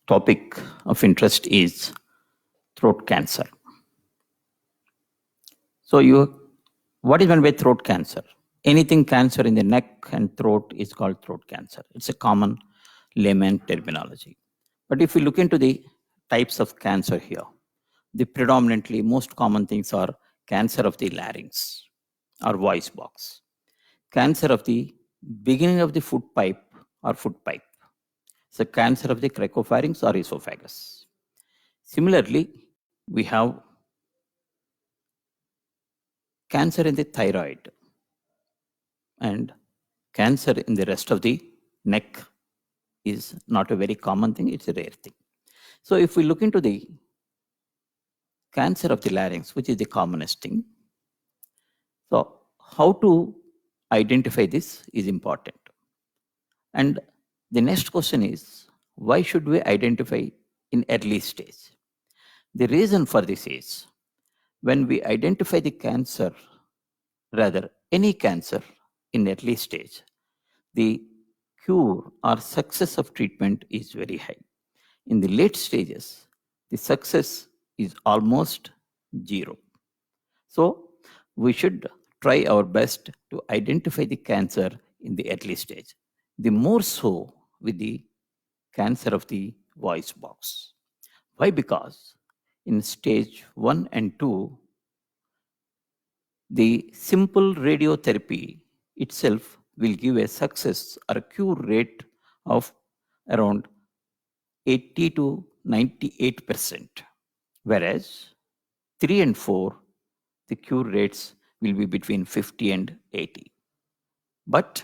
topic of interest is throat cancer. So, what is meant by throat cancer? Anything cancer in the neck and throat is called throat cancer. It's a common layman terminology. But if we look into the types of cancer here, the predominantly most common things are cancer of the larynx or voice box, cancer of the beginning of the food pipe or food pipe, so cancer of the cricopharynx or esophagus. Similarly, we have cancer in the thyroid and cancer in the rest of the neck is not a very common thing, it's a rare thing. So if we look into the cancer of the larynx, which is the commonest thing, so how to identify this is important. And the next question is, why should we identify in early stage? The reason for this is, when we identify the cancer, rather any cancer in early stage, the cure or success of treatment is very high. In the late stages, the success is almost zero. So, we should try our best to identify the cancer in the early stage. The more so with the cancer of the voice box. Why? Because in stage 1 and 2, the simple radiotherapy itself will give a success or a cure rate of around 80 to 98%, whereas 3 and 4, the cure rates will be between 50 and 80. But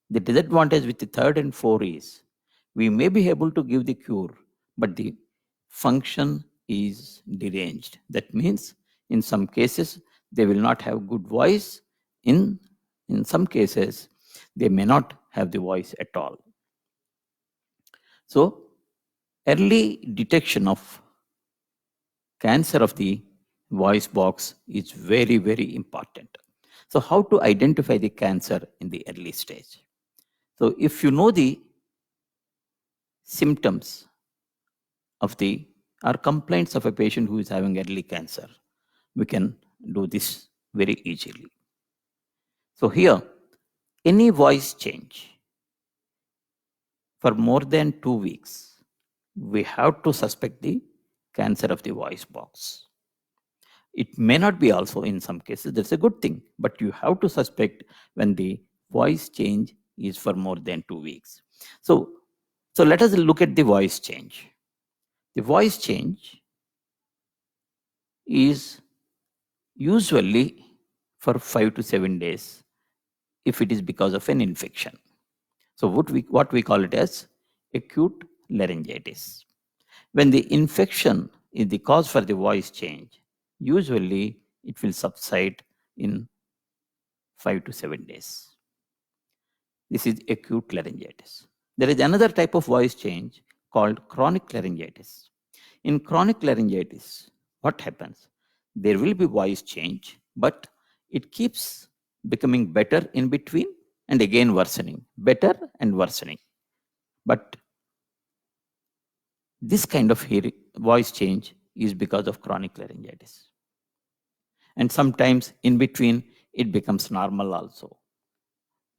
the disadvantage with the third and 4 is, we may be able to give the cure, but the function is deranged. That means in some cases they will not have good voice. In some cases they may not have the voice at all. So early detection of cancer of the voice box is very, very important. So how to identify the cancer in the early stage? So if you know the symptoms of the or complaints of a patient who is having early cancer, we can do this very easily. So here, any voice change for more than 2 weeks, we have to suspect the cancer of the voice box. It may not be also in some cases, that's a good thing, but you have to suspect when the voice change is for more than 2 weeks. So let us look at the voice change. The voice change is usually for 5 to 7 days if it is because of an infection. So what we call it as acute laryngitis. When the infection is the cause for the voice change, usually it will subside in 5 to 7 days. This is acute laryngitis. There is another type of voice change called chronic laryngitis. In chronic laryngitis, what happens? There will be voice change, but it keeps becoming better in between and again worsening, better and worsening. But this kind of voice change is because of chronic laryngitis. And sometimes in between, it becomes normal also.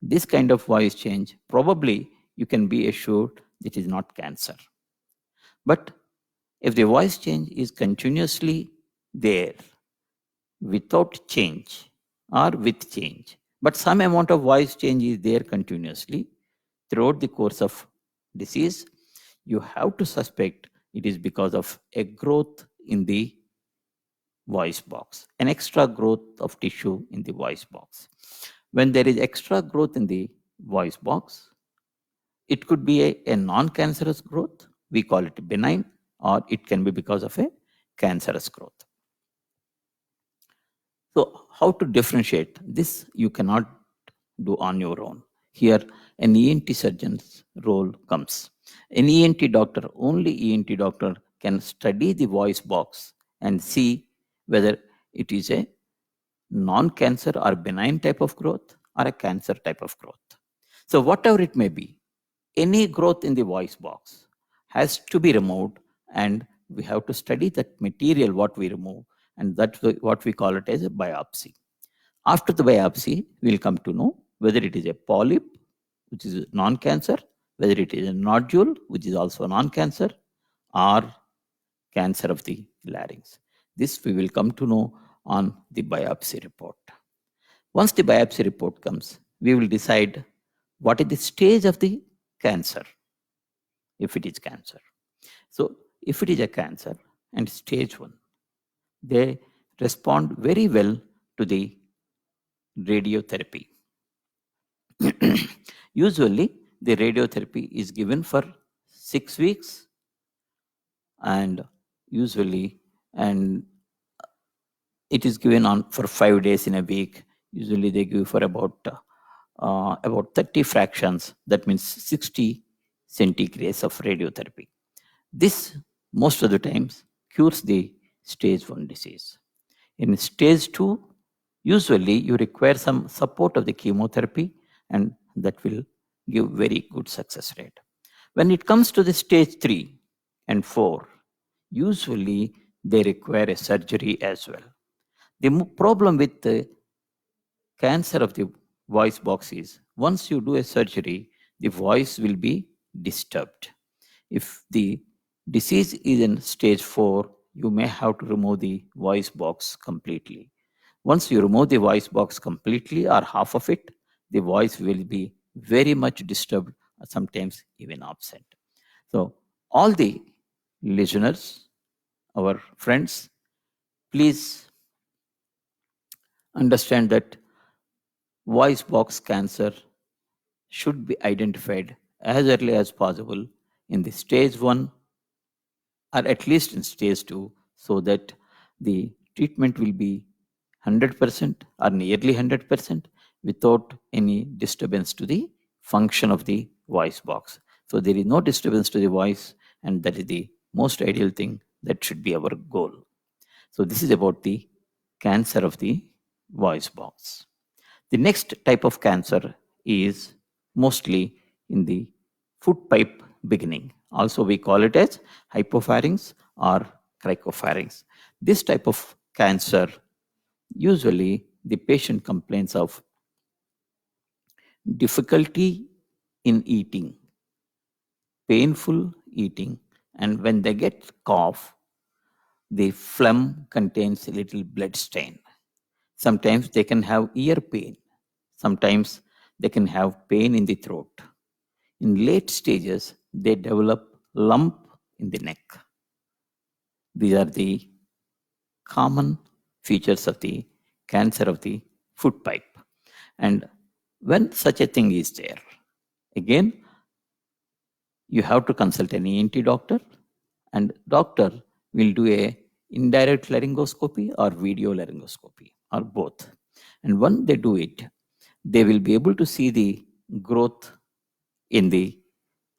This kind of voice change, probably you can be assured it is not cancer. But if the voice change is continuously there without change or with change, but some amount of voice change is there continuously throughout the course of disease, you have to suspect it is because of a growth in the voice box, an extra growth of tissue in the voice box. When there is extra growth in the voice box, it could be a non-cancerous growth, we call it benign, or it can be because of a cancerous growth. So how to differentiate this? You cannot do on your own. Here, an ENT surgeon's role comes. An ENT doctor, only ENT doctor can study the voice box and see whether it is a non-cancer or benign type of growth or a cancer type of growth. So whatever it may be, any growth in the voice box has to be removed, and we have to study that material what we remove, and that's what we call it as a biopsy. After the biopsy, we'll come to know whether it is a polyp, which is non-cancer, whether it is a nodule, which is also non-cancer, or cancer of the larynx. This we will come to know on the biopsy report. Once the biopsy report comes, we will decide what is the stage of the cancer, if it is cancer. So, if it is a cancer and stage 1, they respond very well to the radiotherapy. Usually, the radiotherapy is given for 6 weeks, and it is given on for 5 days in a week. Usually, they give for about 30 fractions. That means 60 centigrades of radiotherapy. This most of the times cures the stage 1 disease. In stage 2, usually you require some support of the chemotherapy, and that will give very good success rate. When it comes to the stage 3 and 4, usually they require a surgery as well. The problem with the cancer of the voice box is once you do a surgery, the voice will be disturbed. If the disease is in stage 4, you may have to remove the voice box completely. Once you remove the voice box completely or half of it, the voice will be very much disturbed, sometimes even absent. So, all the listeners, our friends, please understand that voice box cancer should be identified as early as possible in the stage 1 or at least in stage 2, so that the treatment will be 100% or nearly 100% without any disturbance to the function of the voice box. So there is no disturbance to the voice, and that is the most ideal thing. That should be our goal. So this is about the cancer of the voice box. The next type of cancer is mostly in the foot pipe beginning. Also, we call it as hypopharynx or cricopharynx. This type of cancer, usually the patient complains of difficulty in eating, painful eating, and when they get cough, the phlegm contains a little blood stain. Sometimes they can have ear pain. Sometimes they can have pain in the throat. In late stages, they develop lump in the neck. These are the common features of the cancer of the foot pipe. And when such a thing is there, again, you have to consult an ENT doctor, and doctor will do a indirect laryngoscopy or video laryngoscopy or both. And when they do it, they will be able to see the growth in the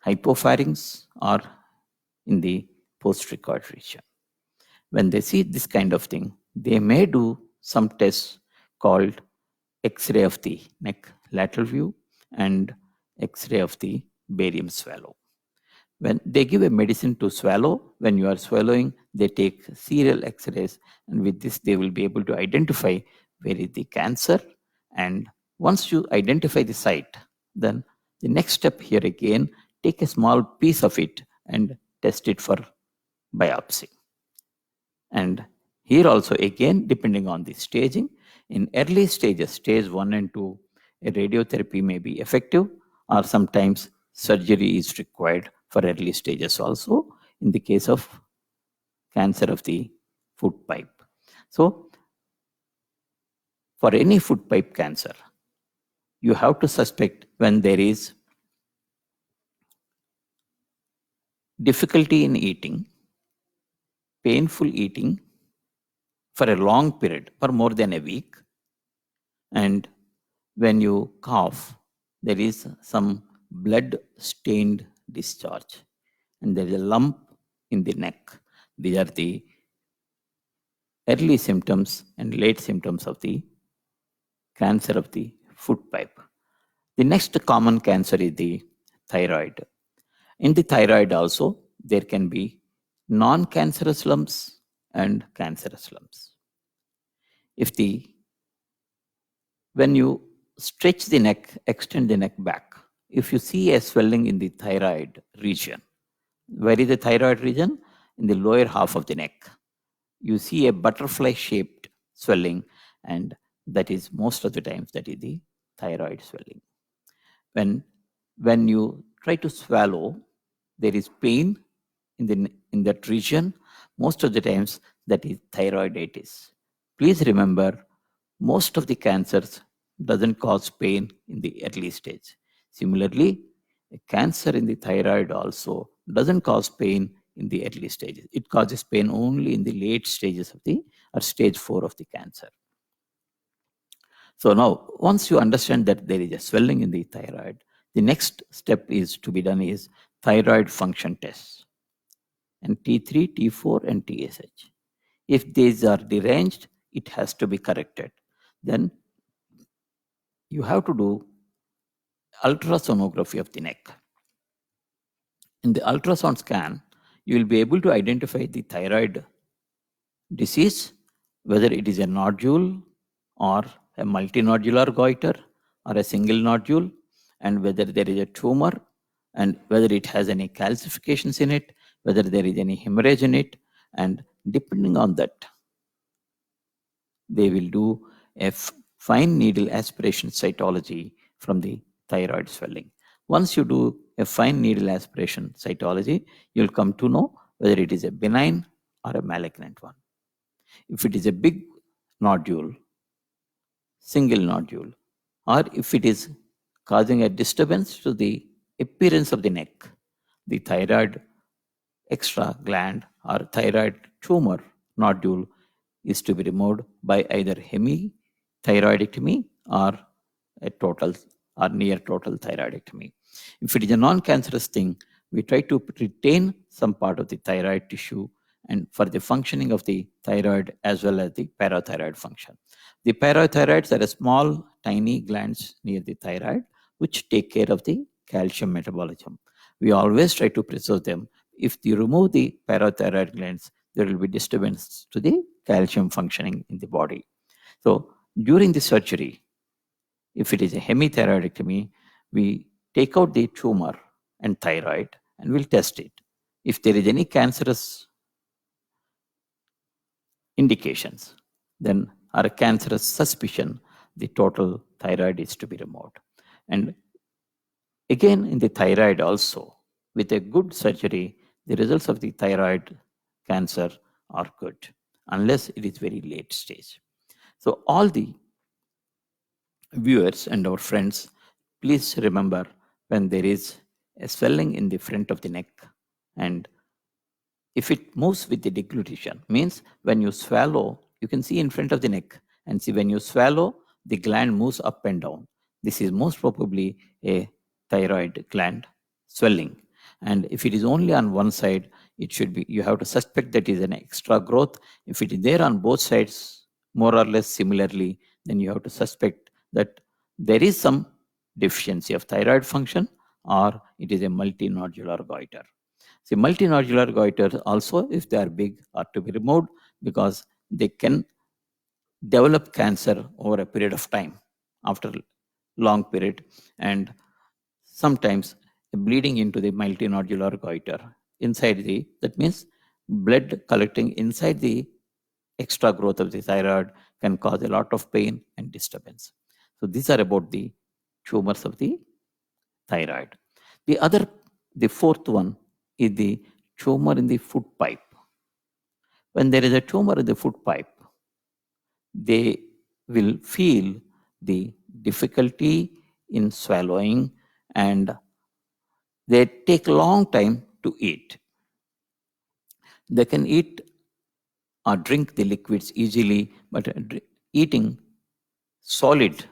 hypopharynx or in the post-ricard region. When they see this kind of thing, they may do some tests called X-ray of the neck lateral view and X-ray of the barium swallow. When they give a medicine to swallow, when you are swallowing, they take serial X-rays, and with this they will be able to identify where is the cancer. And once you identify the site, then the next step here again, take a small piece of it and test it for biopsy. And here also again, depending on the staging, in early stages, stage 1 and 2, a radiotherapy may be effective, or sometimes surgery is required for early stages also in the case of cancer of the foot pipe. So, for any foot pipe cancer, you have to suspect when there is difficulty in eating, painful eating for a long period, for more than a week, and when you cough, there is some blood stained discharge, and there is a lump in the neck. These are the early symptoms and late symptoms of the cancer of the foot pipe. The next common cancer is the thyroid. In the thyroid also, there can be non-cancerous lumps and cancerous lumps. When you stretch the neck, extend the neck back, if you see a swelling in the thyroid region, where is the thyroid region? In the lower half of the neck. You see a butterfly shaped swelling, and that is most of the times that is the thyroid swelling. When you try to swallow, there is pain in that region. Most of the times that is thyroiditis. Please remember, most of the cancers doesn't cause pain in the early stage. Similarly, a cancer in the thyroid also doesn't cause pain in the early stages. It causes pain only in the late stages of the or stage 4 of the cancer. So now, once you understand that there is a swelling in the thyroid, the next step is to be done is thyroid function tests, and T3, T4, and TSH. If these are deranged, it has to be corrected. Then you have to do ultrasonography of the neck. In the ultrasound scan, you will be able to identify the thyroid disease, whether it is a nodule or a multinodular goiter or a single nodule, and whether there is a tumor, and whether it has any calcifications in it, whether there is any hemorrhage in it, and depending on that, they will do a fine needle aspiration cytology from the thyroid swelling. Once you do a fine needle aspiration cytology, you'll come to know whether it is a benign or a malignant one. If it is a big nodule, single nodule, or if it is causing a disturbance to the appearance of the neck, the thyroid extra gland or thyroid tumor nodule is to be removed by either hemithyroidectomy or a total or near total thyroidectomy. If it is a non-cancerous thing, we try to retain some part of the thyroid tissue and for the functioning of the thyroid as well as the parathyroid function. The parathyroids are a small, tiny glands near the thyroid which take care of the calcium metabolism. We always try to preserve them. If you remove the parathyroid glands, there will be disturbance to the calcium functioning in the body. So during the surgery, if it is a hemithyroidectomy, we take out the tumor and thyroid and we'll test it. If there is any cancerous indications, then or a cancerous suspicion, the total thyroid is to be removed. And again, in the thyroid also, with a good surgery, the results of the thyroid cancer are good, unless it is very late stage. So all the viewers and our friends, please remember when there is a swelling in the front of the neck, and if it moves with the deglutition, means when you swallow, you can see in front of the neck, and see when you swallow, the gland moves up and down. This is most probably a thyroid gland swelling. And if it is only on one side, it should be, you have to suspect that is an extra growth. If it is there on both sides, more or less similarly, then you have to suspect that there is some deficiency of thyroid function or it is a multinodular goiter. See, multinodular goiters also, if they are big, are to be removed because they can develop cancer over a period of time after long period, and sometimes bleeding into the multinodular goiter inside that means blood collecting inside the extra growth of the thyroid can cause a lot of pain and disturbance. So these are about the tumors of the thyroid. The fourth one is the tumor in the food pipe. When there is a tumor in the food pipe, they will feel the difficulty in swallowing and they take a long time to eat. They can eat or drink the liquids easily, but eating solid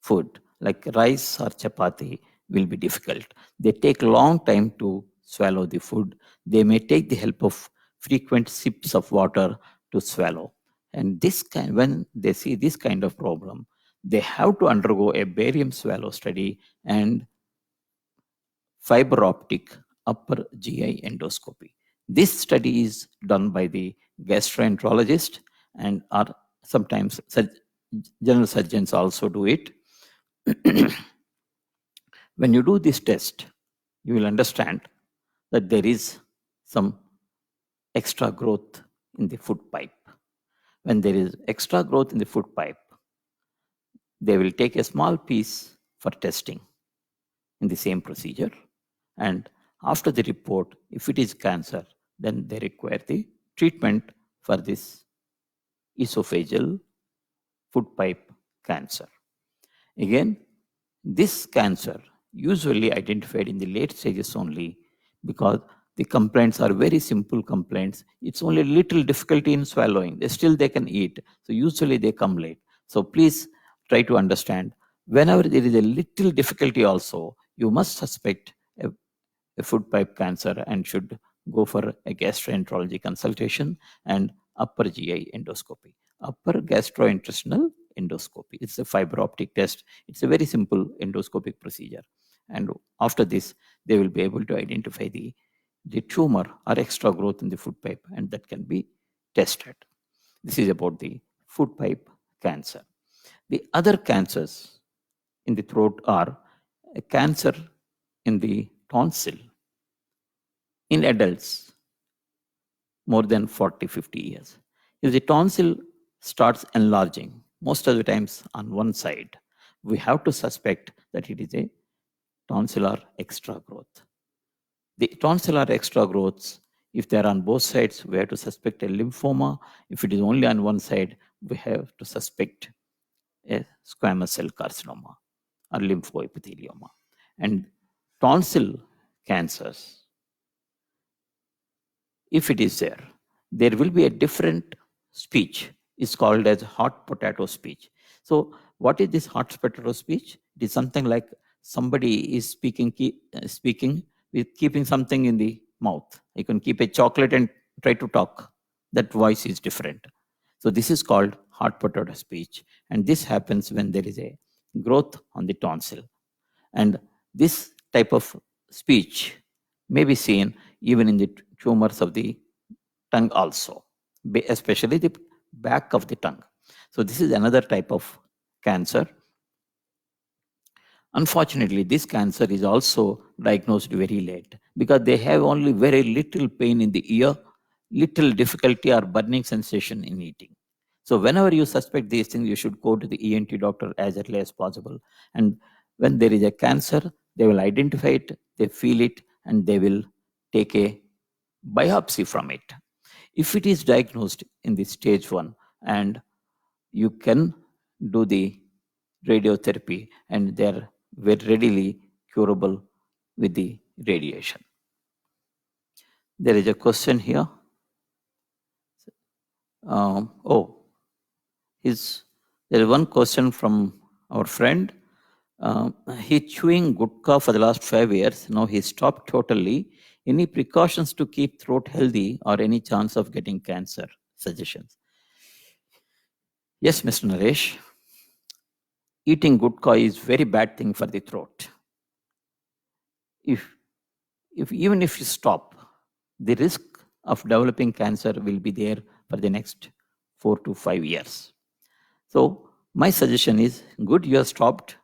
food like rice or chapati will be difficult. They take long time to swallow the food. They may take the help of frequent sips of water to swallow. And when they see this kind of problem, they have to undergo a barium swallow study and fiber optic upper GI endoscopy. This study is done by the gastroenterologist and are sometimes general surgeons also do it. When you do this test, you will understand that there is some extra growth in the food pipe. When there is extra growth in the food pipe, they will take a small piece for testing in the same procedure. And after the report, if it is cancer, then they require the treatment for this esophageal food pipe cancer. Again, this cancer usually identified in the late stages only because the complaints are very simple complaints. It's only a little difficulty in swallowing. Still they can eat. So usually they come late. So please try to understand whenever there is a little difficulty also, you must suspect a food pipe cancer and should go for a gastroenterology consultation and upper GI endoscopy. Upper gastrointestinal endoscopy. It's a fiber optic test. It's a very simple endoscopic procedure. And after this, they will be able to identify the tumor or extra growth in the food pipe, and that can be tested. This is about the food pipe cancer. The other cancers in the throat are a cancer in the tonsil in adults more than 40, 50 years. If the tonsil starts enlarging, most of the times on one side, we have to suspect that it is a tonsillar extra growth. The tonsillar extra growths, if they are on both sides, we have to suspect a lymphoma. If it is only on one side, we have to suspect a squamous cell carcinoma or lymphoepithelioma. And tonsil cancers, if it is there, there will be a different speech. It's called as hot potato speech. So what is this hot potato speech? It is something like somebody is speaking with keeping something in the mouth. You can keep a chocolate and try to talk. That voice is different. So this is called hot potato speech. And this happens when there is a growth on the tonsil. And this type of speech may be seen even in the tumors of the tongue also, especially the back of the tongue. So this is another type of cancer. Unfortunately, this cancer is also diagnosed very late because they have only very little pain in the ear, little difficulty or burning sensation in eating. So whenever you suspect these things, you should go to the ENT doctor as early as possible. And when there is a cancer, they will identify it, they feel it, and they will take a biopsy from it. If it is diagnosed in the stage 1, and you can do the radiotherapy, and they're very readily curable with the radiation. There is a question here. There is one question from our friend. He chewing gutka for the last 5 years. Now he stopped totally. Any precautions to keep throat healthy or any chance of getting cancer? Suggestions. Yes, Mr. Naresh. Eating gutka is very bad thing for the throat. Even if you stop, the risk of developing cancer will be there for the next 4 to 5 years. So my suggestion is, good, you have stopped.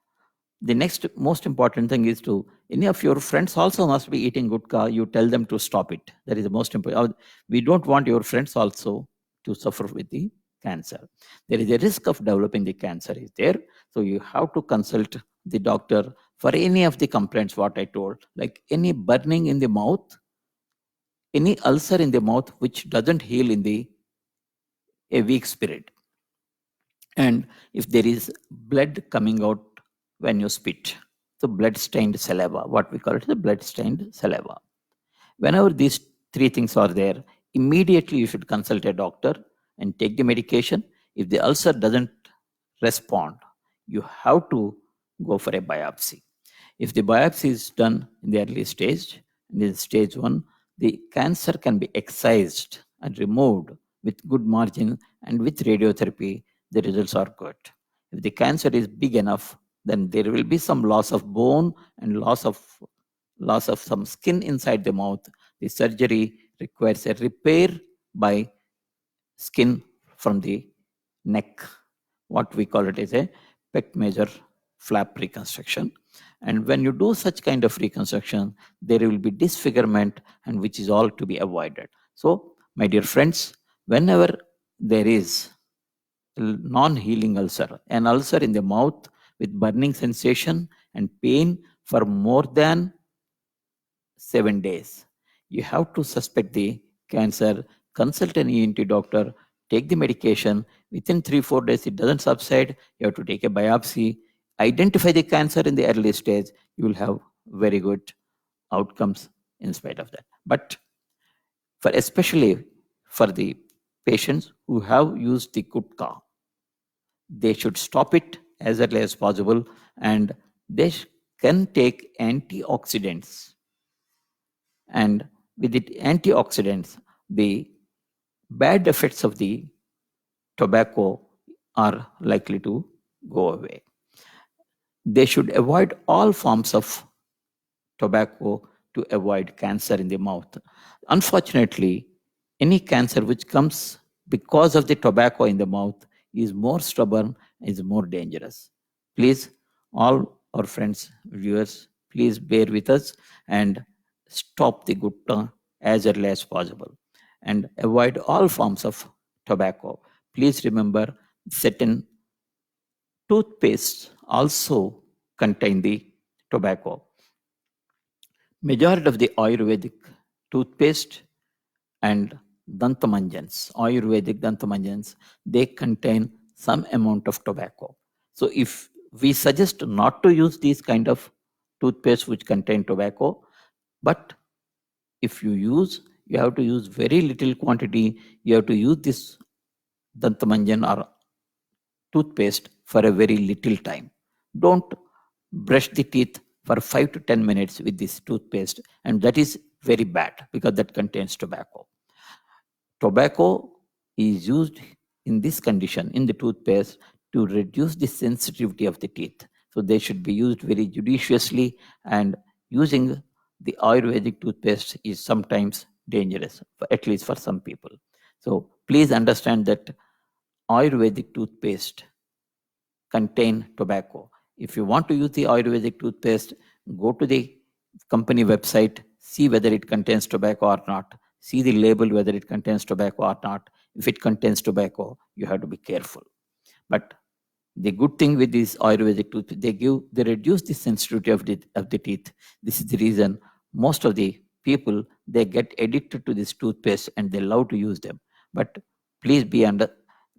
The next most important thing is to, any of your friends also must be eating gutka, you tell them to stop it. That is the most important. We don't want your friends also to suffer with the cancer. There is a risk of developing the cancer is there. So you have to consult the doctor for any of the complaints what I told, like any burning in the mouth, any ulcer in the mouth which doesn't heal in a week period. And if there is blood coming out when you spit, so blood-stained saliva, what we call it, the blood-stained saliva. Whenever these 3 things are there, immediately you should consult a doctor and take the medication. If the ulcer doesn't respond, you have to go for a biopsy. If the biopsy is done in the early stage, in stage 1, the cancer can be excised and removed with good margin, and with radiotherapy, the results are good. If the cancer is big enough, then there will be some loss of bone and loss of loss of some skin inside the mouth, the surgery requires a repair by skin from the neck. What we call it is a pec major flap reconstruction. And when you do such kind of reconstruction, there will be disfigurement, and which is all to be avoided. So, my dear friends, whenever there is non-healing ulcer, an ulcer in the mouth with burning sensation and pain for more than 7 days, you have to suspect the cancer, consult an ENT doctor, take the medication. Within 3-4 days, it doesn't subside, you have to take a biopsy, identify the cancer in the early stage. You will have very good outcomes in spite of that. But for especially for the patients who have used the gutka, they should stop it as early as possible, and they can take antioxidants. And with the antioxidants, the bad effects of the tobacco are likely to go away. They should avoid all forms of tobacco to avoid cancer in the mouth. Unfortunately, any cancer which comes because of the tobacco in the mouth is more stubborn, is more dangerous. Please, all our friends, viewers, please bear with us and stop the gutta as early as possible and avoid all forms of tobacco. Please remember, certain toothpastes also contain the tobacco. Majority of the Ayurvedic toothpaste and dantamanjans, Ayurvedic dantamanjans, they contain some amount of tobacco. So if we suggest not to use these kind of toothpaste which contain tobacco, but if you use, you have to use very little quantity. You have to use this dantamanjan or toothpaste for a very little time. Don't brush the teeth for 5 to 10 minutes with this toothpaste, and that is very bad because that contains tobacco. Tobacco is used in this condition in the toothpaste to reduce the sensitivity of the teeth. So they should be used very judiciously, and using the Ayurvedic toothpaste is sometimes dangerous, at least for some people. So please understand that Ayurvedic toothpaste contain tobacco. If you want to use the Ayurvedic toothpaste, go to the company website, see whether it contains tobacco or not. See the label whether it contains tobacco or not. If it contains tobacco, you have to be careful. But the good thing with this Ayurvedic toothpaste, they reduce the sensitivity of the teeth. This is the reason most of the people, they get addicted to this toothpaste and they love to use them. But please be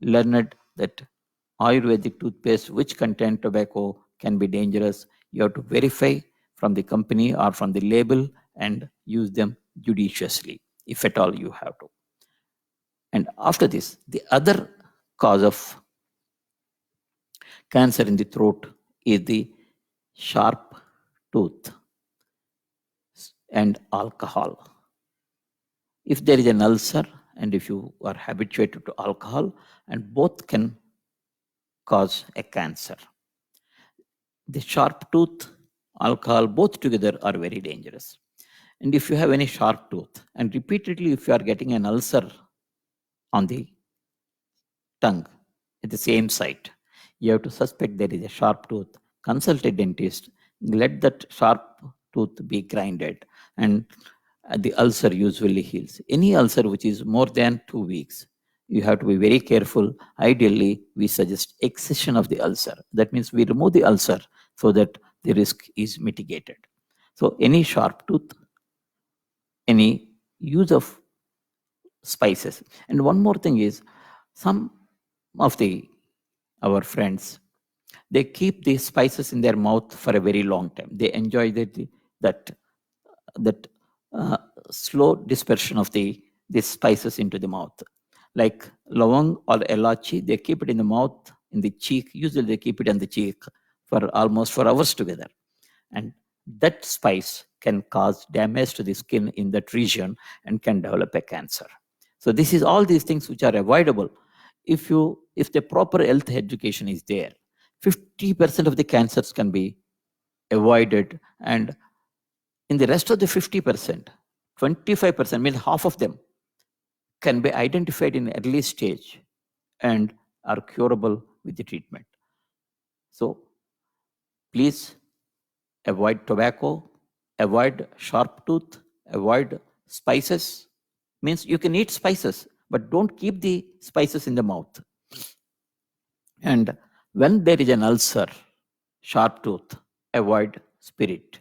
learned that Ayurvedic toothpaste which contain tobacco can be dangerous. You have to verify from the company or from the label and use them judiciously, if at all you have to. And after this, the other cause of cancer in the throat is the sharp tooth and alcohol. If there is an ulcer and if you are habituated to alcohol, and both can cause a cancer. The sharp tooth, alcohol, both together are very dangerous. And if you have any sharp tooth, and repeatedly if you are getting an ulcer on the tongue at the same site, you have to suspect there is a sharp tooth. Consult a dentist, let that sharp tooth be grinded, and the ulcer usually heals. Any ulcer which is more than 2 weeks, you have to be very careful. Ideally, we suggest excision of the ulcer. That means we remove the ulcer so that the risk is mitigated. So any sharp tooth, any use of spices. And one more thing is, some of our friends, they keep the spices in their mouth for a very long time. They enjoy that slow dispersion of the spices into the mouth. Like lavang or elachi, they keep it in the mouth, in the cheek. Usually they keep it in the cheek for almost 4 hours together. And that spice can cause damage to the skin in that region and can develop a cancer. So this is all these things which are avoidable. If the proper health education is there, 50% of the cancers can be avoided, and In the rest of the 50%, 25% means half of them can be identified in early stage and are curable with the treatment. So please avoid tobacco, avoid sharp tooth, avoid spices. Means you can eat spices, but don't keep the spices in the mouth. And when there is an ulcer, sharp tooth, avoid spirit.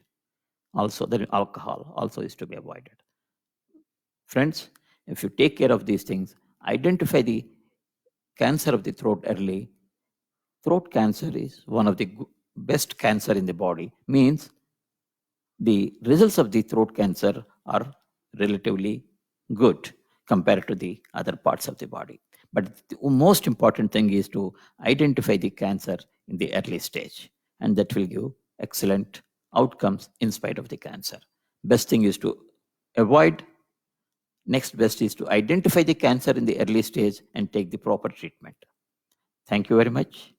Also, the alcohol also is to be avoided. Friends, if you take care of these things, identify the cancer of the throat early. Throat cancer is one of the best cancer in the body. Means the results of the throat cancer are relatively good compared to the other parts of the body. But the most important thing is to identify the cancer in the early stage, and that will give excellent outcomes in spite of the cancer. Best thing is to avoid. Next best is to identify the cancer in the early stage and take the proper treatment. Thank you very much.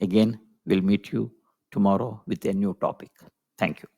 Again, we'll meet you tomorrow with a new topic. Thank you.